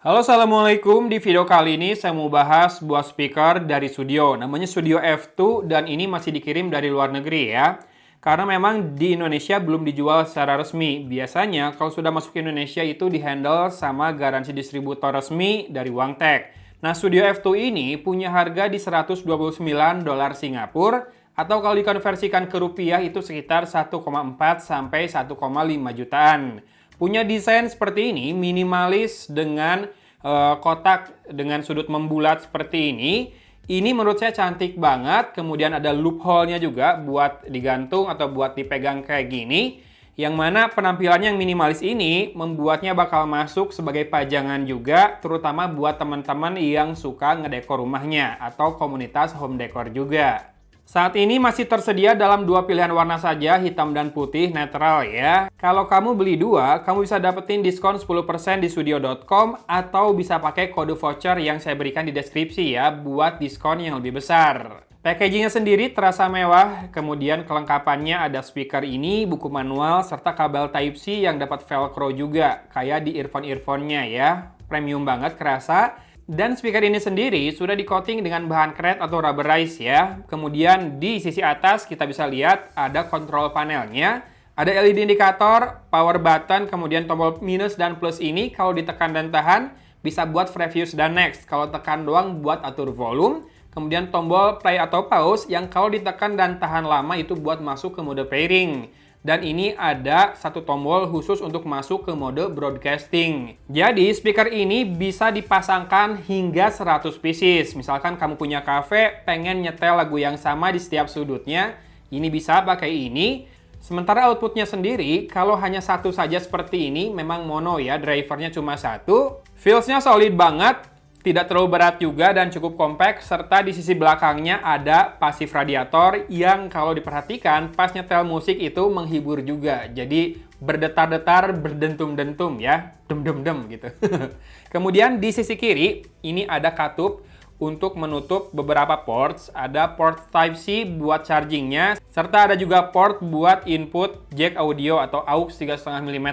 Halo, Assalamualaikum. Di video kali ini saya mau bahas sebuah speaker dari Studio. Namanya Studio F2 dan ini masih dikirim dari luar negeri ya. Karena memang di Indonesia belum dijual secara resmi. Biasanya kalau sudah masuk ke Indonesia itu dihandle sama garansi distributor resmi dari Wangtek. Nah, Studio F2 ini punya harga di 129 dolar Singapura atau kalau dikonversikan ke rupiah itu sekitar 1,4 sampai 1,5 jutaan. Punya desain seperti ini, minimalis dengan kotak dengan sudut membulat seperti ini. Ini menurut saya cantik banget. Kemudian ada loophole-nya juga buat digantung atau buat dipegang kayak gini. Yang mana penampilannya yang minimalis ini membuatnya bakal masuk sebagai pajangan juga, terutama buat teman-teman yang suka ngedekor rumahnya atau komunitas home decor juga. Saat ini masih tersedia dalam dua pilihan warna saja, hitam dan putih netral ya. Kalau kamu beli dua, kamu bisa dapetin diskon 10% di studio.com atau bisa pakai kode voucher yang saya berikan di deskripsi ya, buat diskon yang lebih besar. Packagingnya sendiri terasa mewah, kemudian kelengkapannya ada speaker ini, buku manual, serta kabel Type-C yang dapat velcro juga, kayak di earphone-earphone-nya ya. Premium banget kerasa. Dan speaker ini sendiri sudah di-coating dengan bahan kret atau rubberized ya. Kemudian di sisi atas kita bisa lihat ada control panelnya. Ada LED indikator, power button, kemudian tombol minus dan plus ini kalau ditekan dan tahan bisa buat previous dan next. Kalau tekan doang buat atur volume. Kemudian tombol play atau pause yang kalau ditekan dan tahan lama itu buat masuk ke mode pairing. Dan ini ada satu tombol khusus untuk masuk ke mode broadcasting. Jadi speaker ini bisa dipasangkan hingga 100 pieces. Misalkan kamu punya cafe, pengen nyetel lagu yang sama di setiap sudutnya, ini bisa pakai ini. Sementara outputnya sendiri, kalau hanya satu saja seperti ini, memang mono ya, drivernya cuma satu. Feels-nya solid banget. Tidak terlalu berat juga dan cukup compact, serta di sisi belakangnya ada pasif radiator yang kalau diperhatikan pas nyetel musik itu menghibur juga. Jadi berdetar-detar, berdentum-dentum ya, dem-dem-dem gitu. Kemudian di sisi kiri, ini ada katup untuk menutup beberapa ports. Ada port Type-C buat chargingnya, serta ada juga port buat input jack audio atau aux 3,5 mm.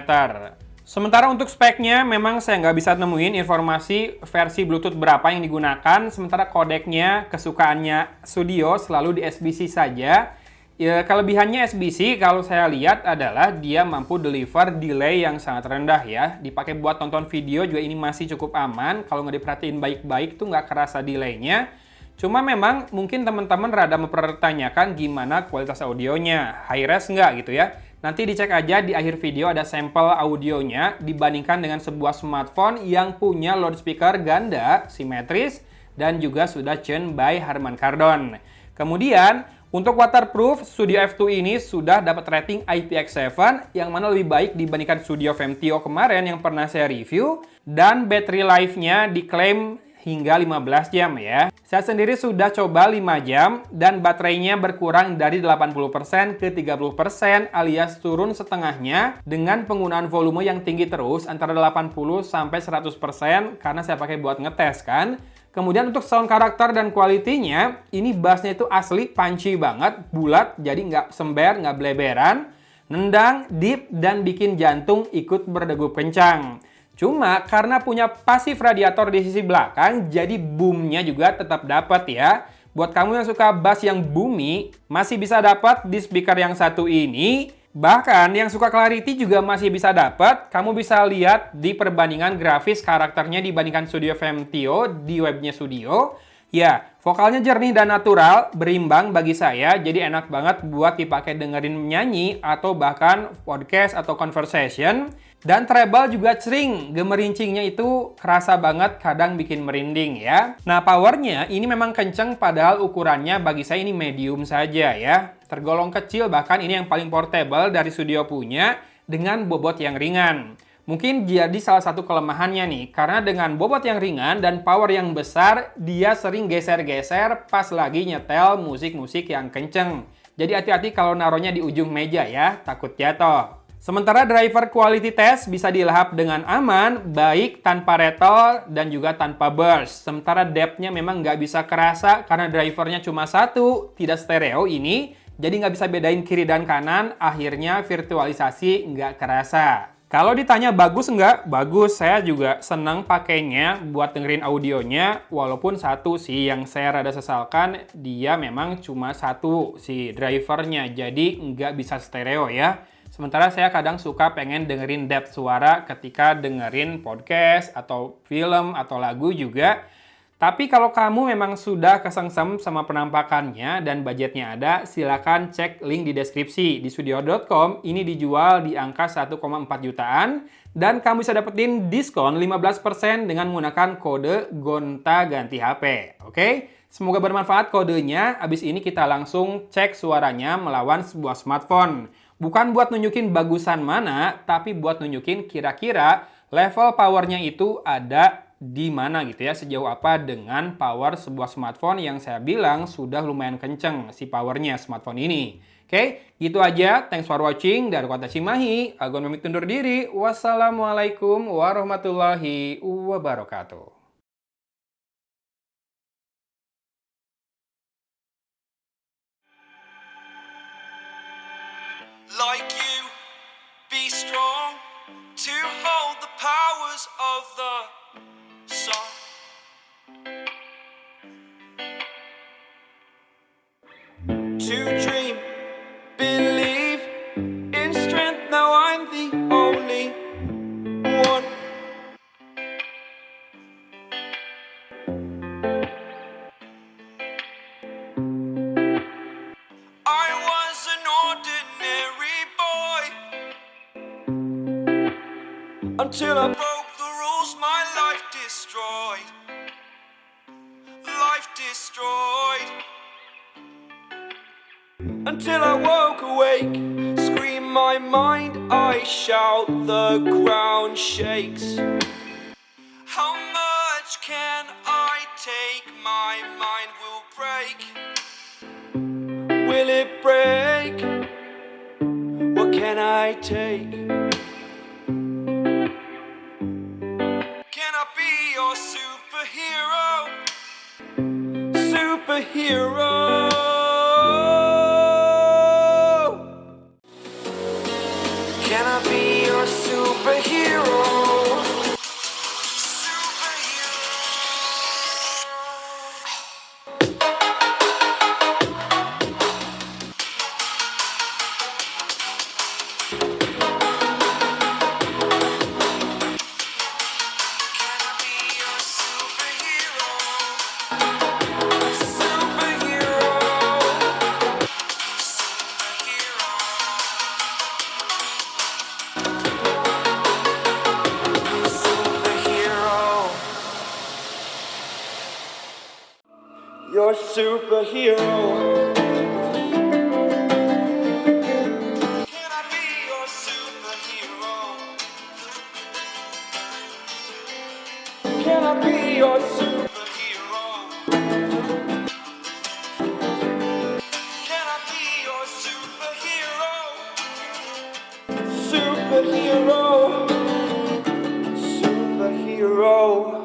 Sementara untuk speknya, memang saya nggak bisa nemuin informasi versi Bluetooth berapa yang digunakan. Sementara kodeknya, kesukaannya Studio selalu di SBC saja. Ya, kelebihannya SBC kalau saya lihat adalah dia mampu deliver delay yang sangat rendah ya. Dipakai buat tonton video juga ini masih cukup aman. Kalau nggak diperhatiin baik-baik tuh nggak kerasa delaynya. Cuma memang mungkin teman-teman rada mempertanyakan gimana kualitas audionya. High res nggak gitu ya. Nanti dicek aja di akhir video ada sampel audionya dibandingkan dengan sebuah smartphone yang punya loudspeaker ganda, simetris, dan juga sudah tuned by Harman Kardon. Kemudian, untuk waterproof, Studio F2 ini sudah dapat rating IPX7 yang mana lebih baik dibandingkan Studio Femtio kemarin yang pernah saya review. Dan battery life-nya diklaim hingga 15 jam ya. Saya sendiri sudah coba 5 jam dan baterainya berkurang dari 80% ke 30% alias turun setengahnya dengan penggunaan volume yang tinggi terus antara 80 sampai 100% karena saya pakai buat ngetes kan. Kemudian untuk sound karakter dan kualitinya, ini bassnya itu asli punchy banget, bulat jadi nggak sember, nggak bleberan, nendang, deep, dan bikin jantung ikut berdegup kencang. Cuma karena punya pasif radiator di sisi belakang, jadi boomnya juga tetap dapat ya. Buat kamu yang suka bass yang boomy, masih bisa dapat di speaker yang satu ini. Bahkan yang suka clarity juga masih bisa dapat. Kamu bisa lihat di perbandingan grafis karakternya dibandingkan Studio Femtio di webnya Studio. Ya, vokalnya jernih dan natural, berimbang bagi saya, jadi enak banget buat dipakai dengerin nyanyi atau bahkan podcast atau conversation. Dan treble juga sering, gemerincingnya itu kerasa banget, kadang bikin merinding ya. Nah, powernya ini memang kenceng padahal ukurannya bagi saya ini medium saja ya. Tergolong kecil, bahkan ini yang paling portable dari Studio punya dengan bobot yang ringan. Mungkin jadi salah satu kelemahannya nih, karena dengan bobot yang ringan dan power yang besar, dia sering geser-geser pas lagi nyetel musik-musik yang kenceng. Jadi hati-hati kalau naruhnya di ujung meja ya, takut jatuh. Sementara driver quality test bisa dilahap dengan aman, baik tanpa rattle dan juga tanpa burst. Sementara depth-nya memang nggak bisa kerasa karena drivernya cuma satu, tidak stereo ini, jadi nggak bisa bedain kiri dan kanan, akhirnya virtualisasi nggak kerasa. Kalau ditanya bagus nggak? Bagus, saya juga senang pakainya buat dengerin audionya, walaupun satu sih yang saya rada sesalkan, dia memang cuma satu si drivernya, jadi nggak bisa stereo ya. Sementara saya kadang suka pengen dengerin depth suara ketika dengerin podcast, atau film, atau lagu juga. Tapi kalau kamu memang sudah kesengsem sama penampakannya dan budgetnya ada, silakan cek link di deskripsi. Di studio.com ini dijual di angka 1,4 jutaan dan kamu bisa dapetin diskon 15% dengan menggunakan kode gonta ganti HP. Oke? Semoga bermanfaat kodenya. Abis ini kita langsung cek suaranya melawan sebuah smartphone. Bukan buat nunjukin bagusan mana, tapi buat nunjukin kira-kira level powernya itu ada di mana gitu ya, sejauh apa dengan power sebuah smartphone yang saya bilang sudah lumayan kenceng si powernya smartphone ini. Oke, gitu aja. Thanks for watching. Dari kota Cimahi, Agon pamit undur diri. Wassalamualaikum warahmatullahi wabarakatuh. Like you, be strong to hold the powers of the sun. To dream, believe in strength. Now I'm the only one. I was an ordinary boy until I broke the rules. My life destroyed. Life destroyed. Until I woke awake, scream my mind, I shout, the ground shakes. How much can I take? My mind will break. Will it break? What can I take? Can I be your superhero? Superhero. Can I be your superhero? You're a superhero. Can I be your superhero? Can I be your superhero? Can I be your superhero? Superhero. Superhero.